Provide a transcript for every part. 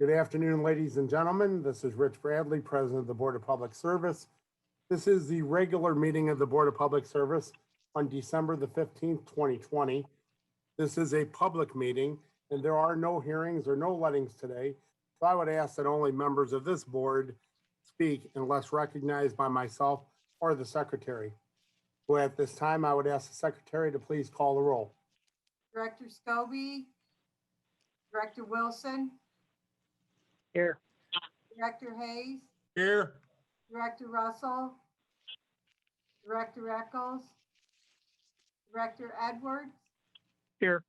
Good afternoon, ladies and gentlemen. This is Rich Bradley, President of the Board of Public Service. This is the regular meeting of the Board of Public Service on December the 15th, 2020. This is a public meeting and there are no hearings or no lettings today. So I would ask that only members of this board speak unless recognized by myself or the secretary. So at this time, I would ask the secretary to please call the roll. Director Scobie, Director Wilson, Here. Director Hayes, Here. Director Russell, Director Eccles, Director Edwards, Here.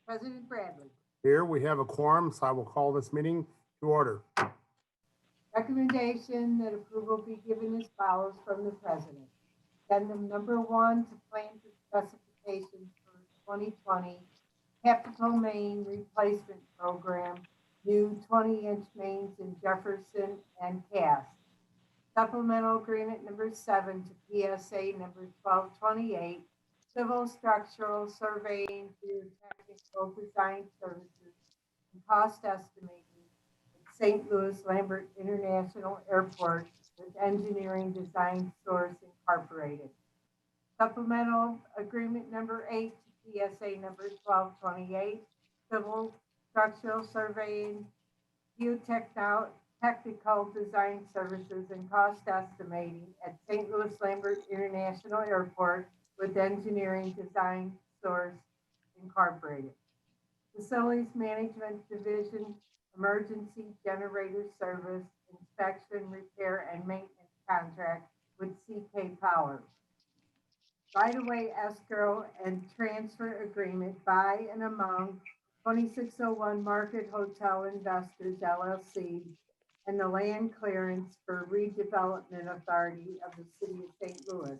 President Bradley. Here we have a quorum, so I will call this meeting to order. Recommendation that approval be given as follows from the President. Addendum number 1 to plan for specifications for 2020 Capital Main Replacement Program, new 20-inch mains in Jefferson and Cass. Supplemental Agreement number 7 to PSA number 1228, Civil Structural Surveying through Technical Design Services and Cost Estimating at St. Louis Lambert International Airport with Engineering Design Source Incorporated. Supplemental Agreement number 8 to PSA number 1228, Civil Structural Surveying, Geotechnical Design Services and Cost Estimating at St. Louis Lambert International Airport with Engineering Design Source Incorporated. Facilities Management Division Emergency Generator Service Inspection, Repair, and Maintenance Contract with CK Power. Right-of-way escrow and transfer agreement by and among 2601 Market Hotel Investors LLC and the Land Clearance for Redevelopment Authority of the City of St. Louis.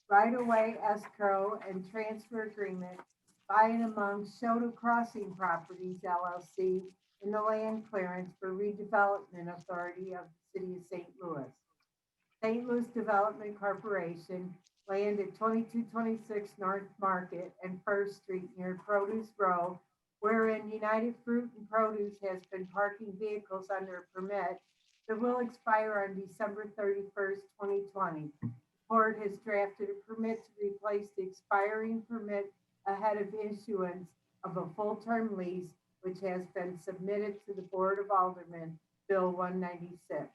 Right-of-way escrow and transfer agreement by and among Shoto Crossing Properties LLC and the Land Clearance for Redevelopment Authority of the City of St. Louis. St. Louis Development Corporation, land at 2226 North Market and First Street near Produce Row, wherein United Fruit and Produce has been parking vehicles under a permit that will expire on December 31st, 2020. The board has drafted a permit to replace the expiring permit ahead of issuance of a full-term lease, which has been submitted to the Board of Aldermen, Bill 196.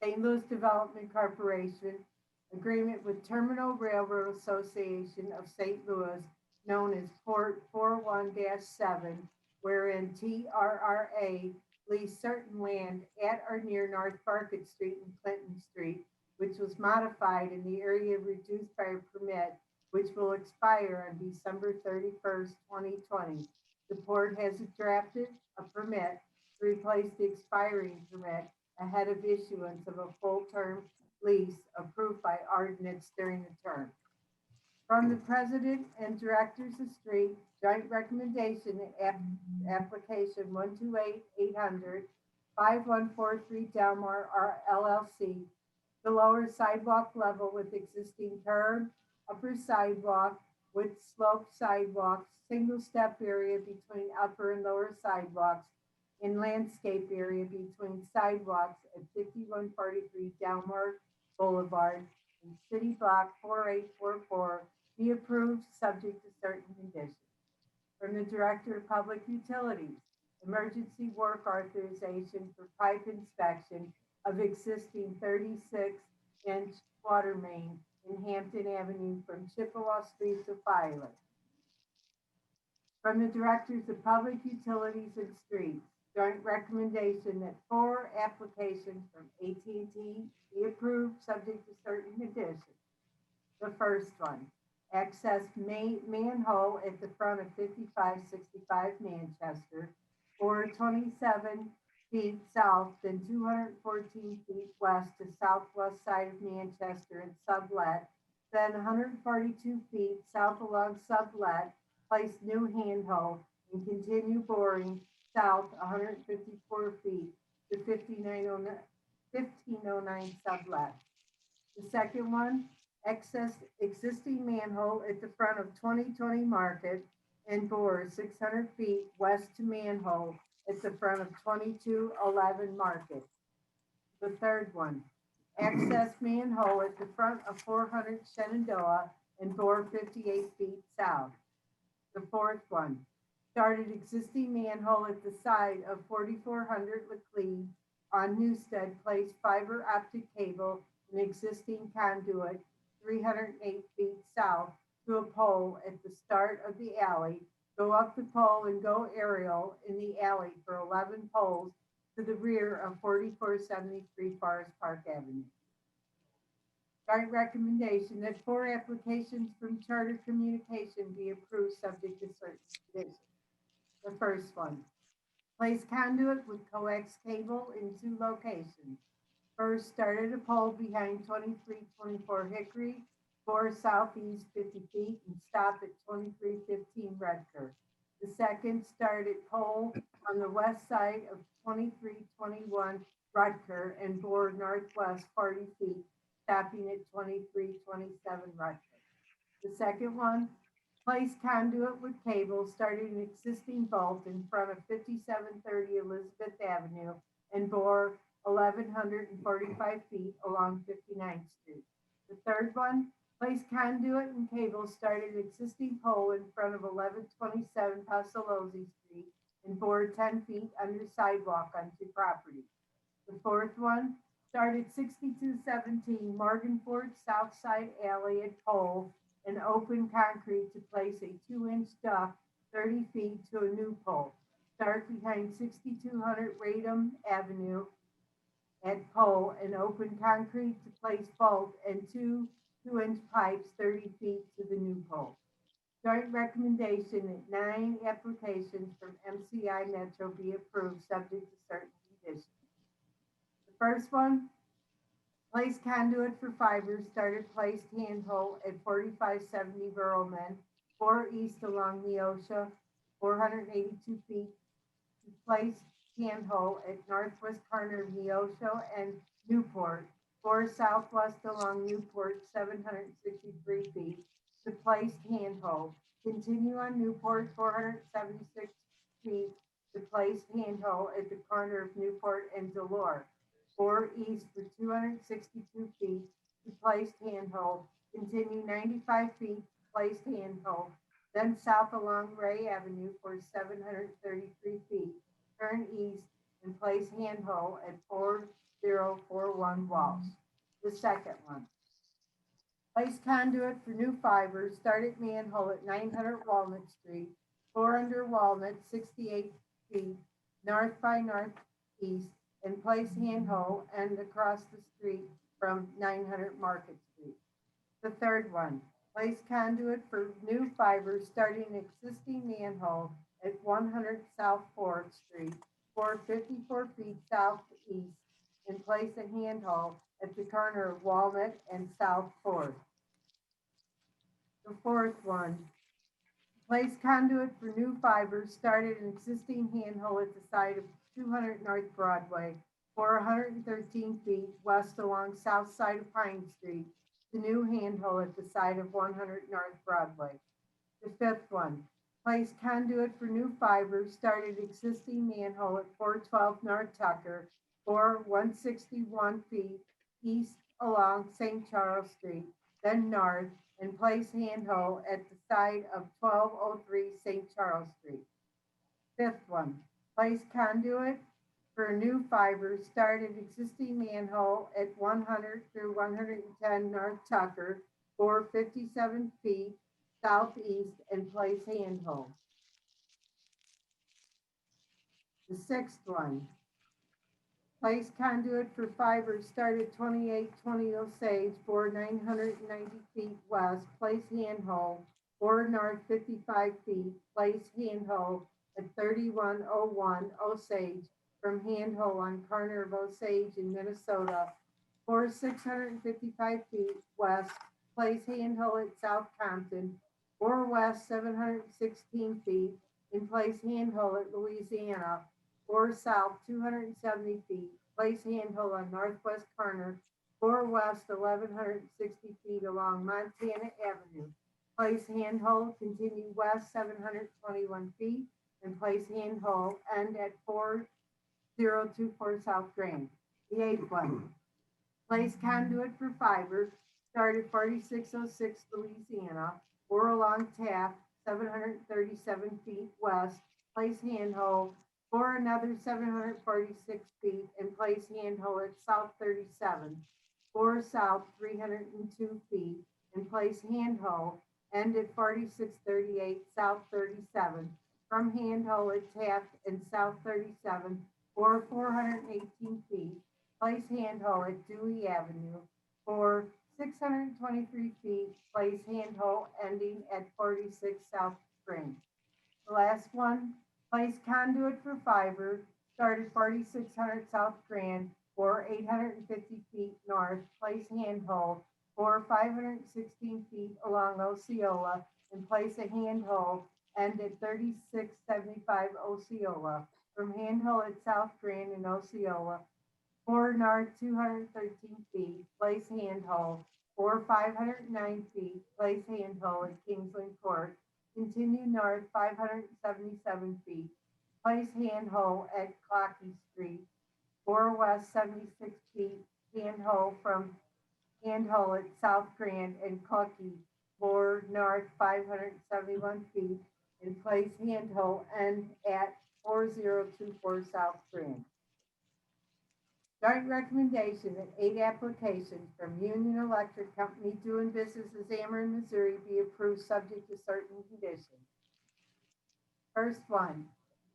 St. Louis Development Corporation, agreement with Terminal Railroad Association of St. Louis, known as Port 41-7, wherein TRRA leased certain land at or near North Market Street and Clinton Street, which was modified in the area reduced by a permit, which will expire on December 31st, 2020. The board has drafted a permit to replace the expiring permit ahead of issuance of a full-term lease approved by ordinance during the term. From the President and Directors of Street, joint recommendation application 128-800-5143 Delmar LLC, the lower sidewalk level with existing curb, upper sidewalk with sloped sidewalks, single step area between upper and lower sidewalks, in landscape area between sidewalks at 5143 Delmar Boulevard in City Block 4844 be approved subject to certain conditions. From the Director of Public Utilities, emergency work authorization for pipe inspection of existing 36-inch water main in Hampton Avenue from Chippewa Street to Filer. From the Directors of Public Utilities and Streets, joint recommendation that 4 applications from AT&T be approved subject to certain conditions. The first one, access manhole at the front of 5565 Manchester, or 27 feet south than 214 feet west to southwest side of Manchester and sublet, then 142 feet south along sublet, place new handhole and continue boring south 154 feet to 1509 sublet. The second one, access existing manhole at the front of 2020 Market and bore 600 feet west to manhole at the front of 2211 Market. The third one, access manhole at the front of 400 Shenandoah and bore 58 feet south. The fourth one, started existing manhole at the side of 4400 Laclede on Newstead, placed fiber optic cable and existing conduit 308 feet south to a pole at the start of the alley. Go up the pole and go aerial in the alley for 11 poles to the rear of 4473 Forest Park Avenue. Joint recommendation that 4 applications from Charter Communication be approved subject to certain conditions. The first one, place conduit with coax cable in 2 locations. First, start at a pole behind 2324 Hickory, bore southeast 50 feet and stop at 2315 Redker. The second, start at pole on the west side of 2321 Rutger and bore northwest 40 feet, stopping at 2327 Rutger. The second one, place conduit with cable starting an existing vault in front of 5730 Elizabeth Avenue and bore 1,145 feet along 59th Street. The third one, place conduit and cable started an existing pole in front of 1127 Pasolozzi Street and bore 10 feet under sidewalk onto property. The fourth one, started 6217 Morganford South Side Alley at pole and open concrete to place a 2-inch duct 30 feet to a new pole. Start behind 6200 Radom Avenue at pole and open concrete to place bolt and 2-inch pipes 30 feet to the new pole. Joint recommendation that 9 applications from MCI Metro be approved subject to certain conditions. The first one, place conduit for fiber, started placed handhole at 4570 Burlman, 4 east along Neosha, 482 feet. Place handhole at northwest corner of Neosho and Newport, 4 southwest along Newport, 763 feet. To place handhole. Continue on Newport, 476 feet. To place handhole at the corner of Newport and Delore. 4 east for 262 feet. To place handhole. Continue 95 feet. Place handhole. Then south along Ray Avenue for 733 feet. Turn east and place handhole at 4041 Walsh. The second one. Place conduit for new fiber, start at manhole at 900 Walnut Street, 4 under Walnut, 68 feet, north by northeast, and place handhole and across the street from 900 Market Street. The third one, place conduit for new fiber starting existing manhole at 100 South 4th Street, 454 feet southeast, and place a handhole at the corner of Walnut and South 4th. The fourth one, place conduit for new fiber started an existing handhole at the side of 200 North Broadway, 413 feet west along south side of Pine Street. The new handhole at the side of 100 North Broadway. The fifth one, place conduit for new fiber started existing manhole at 412 North Tucker, 161 feet east along St. Charles Street, then north, and place handhole at the side of 1203 St. Charles Street. Fifth one, place conduit for new fiber started existing manhole at 100 through 110 North Tucker, 457 feet southeast, and place handhole. The sixth one, place conduit for fiber started 2820 Osage, bore 990 feet west, place handhole, bore north 55 feet, place handhole at 3101 Osage, from handhole on corner of Osage in Minnesota, bore 655 feet west, place handhole at South Compton, bore west 716 feet, in place handhole at Louisiana, bore south 270 feet, place handhole on northwest corner, bore west 1160 feet along Montana Avenue, place handhole, continue west 721 feet, and place handhold end at 4024 South Grand. The eighth one, place conduit for fiber, start at 4606 Louisiana, or along Taft, 737 feet west, place handhold for another 746 feet and place handhold at South 37, or south 302 feet and place handhold end at 4638 South 37, from handhold at Taft and South 37, or 418 feet, place handhold at Dewey Avenue for 623 feet, place handhold ending at 46 South Spring. The last one, place conduit for fiber, start at 4600 South Grand or 850 feet north, place handhold for 516 feet along Osceola and place a handhold end at 3675 Osceola, from handhold at South Grand and Osceola for north 213 feet, place handhold, or 509 feet, place handhold at Kingsland Court. Continue north 577 feet, place handhold at Clocky Street, or west 76 feet, handhold from handhold at South Grand and Clocky, or north 571 feet, and place handhold end at 4024 South Grand. Joint recommendation that 8 applications from Union Electric Company doing business as Ameren, Missouri be approved subject to certain conditions. First one,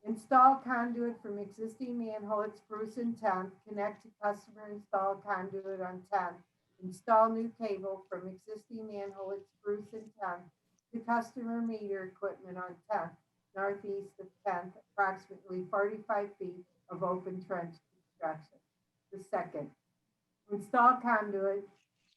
install conduit from existing manhole at Spruce and 10th, connect to customer install conduit on 10th, install new cable from existing manhole at Spruce and 10th to customer meter equipment on 10th, northeast of 10th, approximately 45 feet of open trench construction. The second, install conduit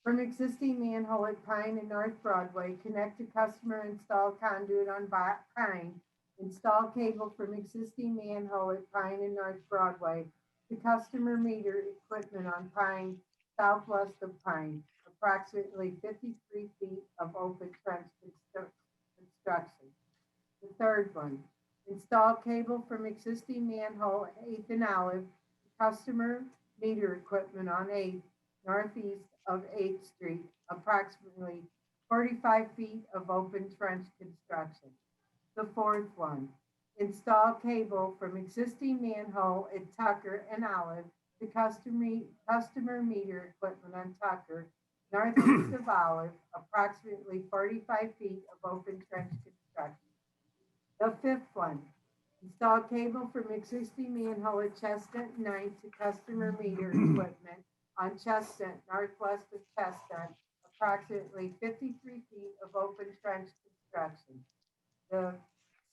from existing manhole at Pine and North Broadway, connect to customer install conduit on Pine, install cable from existing manhole at Pine and North Broadway to customer meter equipment on Pine, southwest of Pine, approximately 53 feet of open trench construction. The third one, install cable from existing manhole at 8th and Olive to customer meter equipment on 8th, northeast of 8th Street, approximately 45 feet of open trench construction. The fourth one, install cable from existing manhole at Tucker and Olive to customer meter equipment on Tucker, northeast of Olive, approximately 45 feet of open trench construction. The fifth one, install cable from existing manhole at Chestnut 9 to customer meter equipment on Chestnut, northwest of Chestnut, approximately 53 feet of open trench construction. The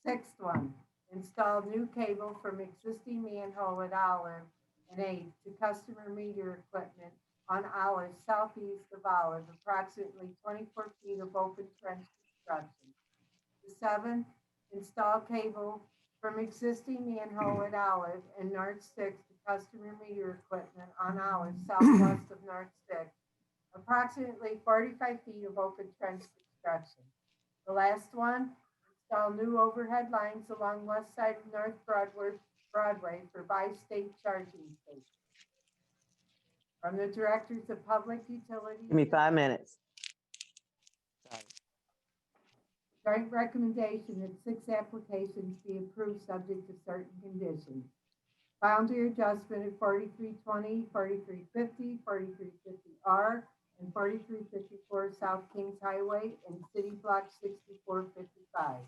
sixth one, install new cable from existing manhole at Olive and 8 to customer meter equipment on Olive, southeast of Olive, approximately 24 feet of open trench construction. The seventh, install cable from existing manhole at Olive and North 6 to customer meter equipment on Olive, southwest of North 6, approximately 45 feet of open trench construction. The last one, install new overhead lines along west side of North Broadway for bi-state charging stations. From the Directors of Public Utilities. Give me 5 minutes. Joint recommendation that 6 applications be approved subject to certain conditions. Boundary adjustment at 4320, 4350, 4350R, and 4354 South Kings Highway and City Block 6455.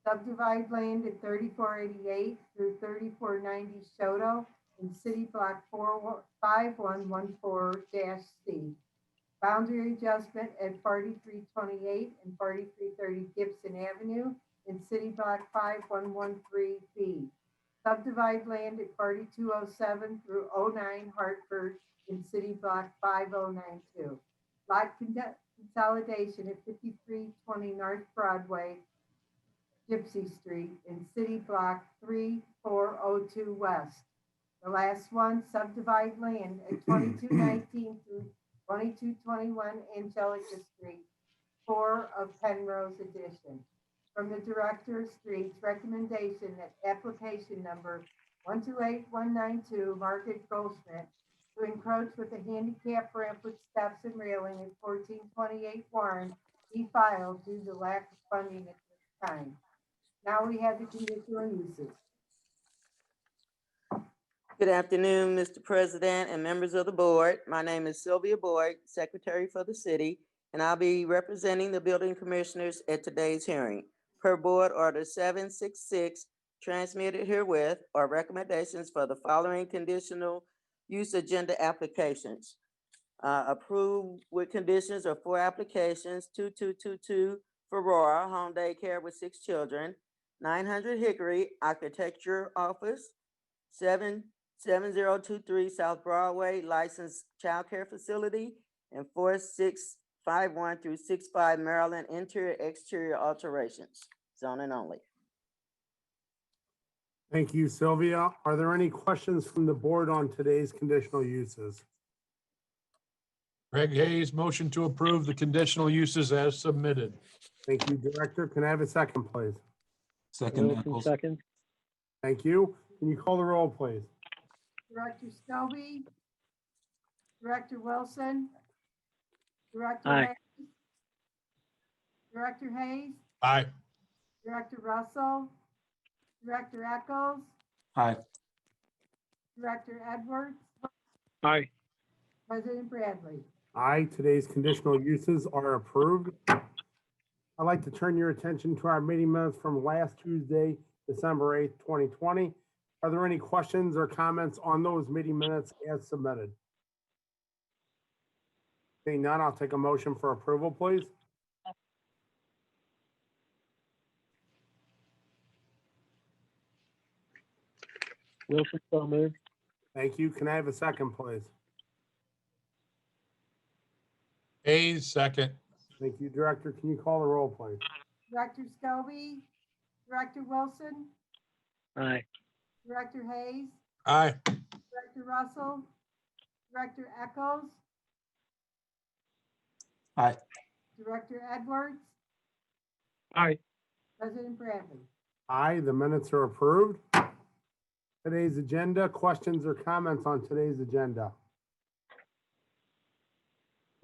Subdivide land at 3488 through 3490 Shoto in City Block 5114-C. Boundary adjustment at 4328 and 4330 Gibson Avenue in City Block 5113B. Subdivide land at 4207 through 09 Hartford in City Block 5092. Lot consolidation at 5320 North Broadway, Gypsy Street in City Block 3402 West. The last one, subdivide land at 2219 through 2221 Angelica Street, 4 of Penrose Edition. from the Director of Streets recommendation that application number 128192 Market Goldschmidt to encroach with a handicap ramp with steps and railing at 1428 Warren be filed due to lack of funding at this time. Now we have the conditional uses. Good afternoon, Mr. President and members of the board. My name is Sylvia Boyd, Secretary for the city, and I'll be representing the building commissioners at today's hearing. Per Board Order 766, transmitted herewith are recommendations for the following conditional use agenda applications. Approved with conditions of 4 applications: 2222 Ferrara, home daycare with 6 children; 900 Hickory, architecture office; 7023 South Broadway, licensed childcare facility; and 4651 through 65 Maryland, interior, exterior alterations, zoning only. Thank you, Sylvia. Are there any questions from the board on today's conditional uses? Greg Hayes, motion to approve the conditional uses as submitted. Thank you, Director. Can I have a second, please? Second, Wilson, Nichols. second. Thank you. Can you call the roll, please? Director Stobie, Director Wilson, Director Aye. Hayes, Director Hayes, Aye. Director Russell, Director Eccles, Aye. Director Edwards, Aye. President Bradley. Aye, today's conditional uses are approved. I'd like to turn your attention to our meeting minutes from last Tuesday, December 8th, 2020. Are there any questions or comments on those meeting minutes as submitted? Seeing none, I'll take a motion for approval, please. Wilson, so moved. Thank you. Can I have a second, please? Hayes, second. Thank you, Director. Can you call the roll, please? Director Stobie, Director Wilson, Aye. Director Hayes, Aye. Director Russell, Director Eccles, Aye. Director Edwards, Aye. President Bradley. Aye, the minutes are approved. Today's agenda, questions or comments on today's agenda?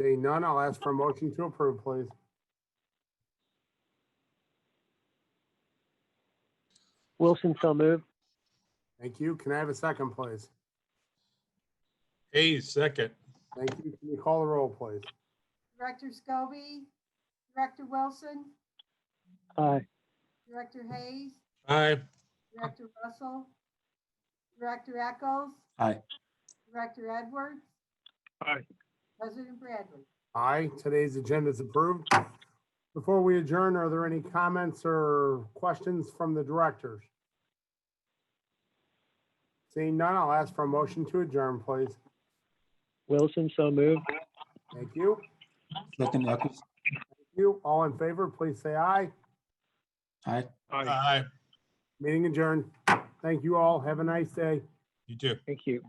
Seeing none, I'll ask for a motion to approve, please. Wilson, so moved. Thank you. Can I have a second, please? Hayes, second. Thank you. Can you call the roll, please? Director Stobie, Director Wilson, Aye. Director Hayes, Aye. Director Russell, Director Eccles, Aye. Director Edwards, Aye. President Bradley. Aye, today's agenda is approved. Before we adjourn, are there any comments or questions from the directors? Seeing none, I'll ask for a motion to adjourn, please. Wilson, so moved. Thank you. Second, Nichols. Thank you. All in favor, please say aye. Aye. Aye. Aye. Meeting adjourned. Thank you all. Have a nice day. You too. Thank you.